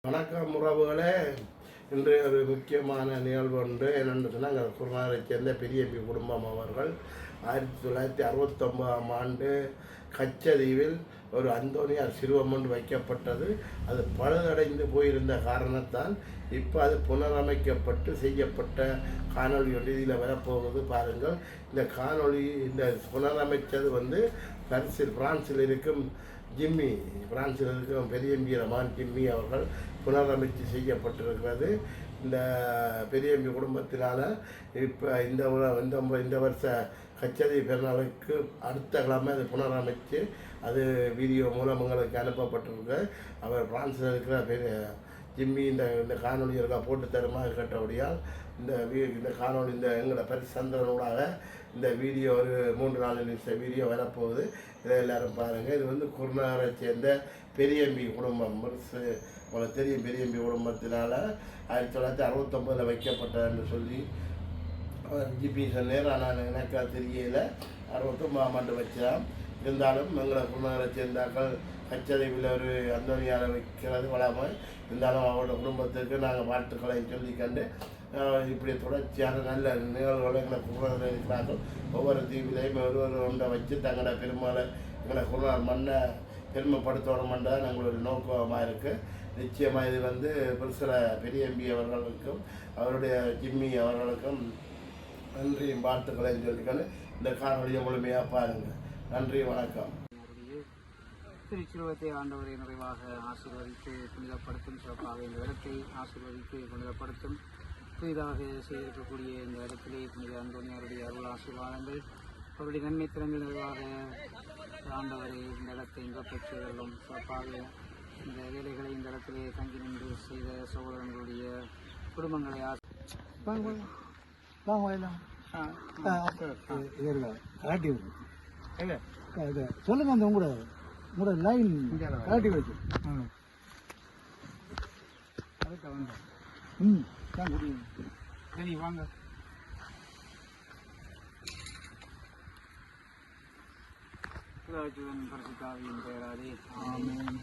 வணக்கம் உறவுகளே. இன்று ஒரு முக்கியமான நிகழ்வு ஒன்று என்னென்னு சொன்னால், எங்கள் குருநாதரைச் சேர்ந்த பெரியபி குடும்பம் அவர்கள் 1969ஆம் ஆண்டு கச்சதீவில் ஒரு அந்தோனியார் சிறுவம் ஒன்று வைக்கப்பட்டது. அது பழுதடைந்து போயிருந்த காரணத்தால் இப்போ அது புனரமைக்கப்பட்டு செய்யப்பட்ட காணொளி ஒன்று இதில் வரப்போகுது. பாருங்கள், இந்த காணொளி இந்த புனரமைச்சது பிரான்சில் இருக்கும் பிரான்சில் இருக்கும் பெரியம்பி ரமான் ஜிம்மி அவர்கள் புனரமைச்சு செய்யப்பட்டிருக்கிறது. இந்த பெரியம்பி குடும்பத்தினால் இப்போ இந்த வருஷ கச்சதி பெருநாளுக்கு அடுத்த கிழமை அது புனரமைச்சு அது வீடியோ மூலம் உங்களுக்கு அனுப்பப்பட்டிருக்கு. அவர் பிரான்சில் இருக்கிற ஜிம்மி இந்த காணொலி இருக்கா போட்டு தருமா கேட்டபடியால் இந்த காணொலி எங்களோட பரிசந்திரனூடாக இந்த வீடியோ ஒரு 3-4 நிமிஷம் வீடியோ வரப்போகுது. இதை எல்லோரும் பாருங்கள். இது குருநாரை சேர்ந்த பெரியம்பி குடும்பம். உங்களுக்கு தெரியும், பெரியம்பி குடும்பத்தினால் 1969 வைக்கப்பட்டதுன்னு சொல்லி அவர் ஜிபி சொன்னார். ஆனால் எனக்கு அது தெரியல, 69ஆம் ஆண்டு வச்சான். இருந்தாலும் எங்களை குருநாரை சேர்ந்தாக்கள் கச்சதீவில் ஒரு அந்தோனியாரை வைக்கிறது வளமை. இருந்தாலும் அவரோட குடும்பத்துக்கு நாங்கள் வாழ்த்துக்களை சொல்லிக்கண்டு இப்படி தொடர்ச்சியான நல்ல நிகழ்வுகளை எங்களை குருநாதர் இருக்கிறார்கள். ஒவ்வொரு தீவிலையும் ஒருவர் ஒன்றை வச்சு தங்களோட பெருமாளை எங்களை குருநாதர் மண்ணை பெருமைப்படுத்தணுமென்றது எங்களோட நோக்கமாக இருக்குது. நிச்சயமாக இது புருஷர பெரியம்பி அவர்களுக்கும் அவருடைய ஜிம்மி அவர்களுக்கும் நன்றியும் வாழ்த்துக்களையும் சொல்லிக்கணும். இந்த காணொலியை முழுமையாக பாருங்கள். நன்றி, வணக்கம். திருச்சிலுவத்தை ஆண்டவரை நிறைவாக ஆசீர்வதித்து புனிதப்படுத்தும், சிறப்பாக இந்த இடத்தை ஆசீர்வதித்து புனிதப்படுத்தும், புதிதாக செய்திருக்கக்கூடிய இந்த இடத்திலே புனித அந்தோனியாருடைய அருள் ஆசீர்வாதங்கள், அவருடைய நன்மை திறங்கள் நிறைவாக ஆண்டவரை இந்த இடத்தை நிரப்பச் செய்தலும், சிறப்பாக இந்த வேலைகளை இந்த இடத்திலே தங்கி நின்று செய்த சகோதரர்களுடைய குடும்பங்களை சொல்லுங்க. அந்த உங்களோட லைன் காட்டி வச்சு அதுக்கு வந்து சரி வாங்க. பரிசுத்தாவியின் பெயராலே ஆமென்.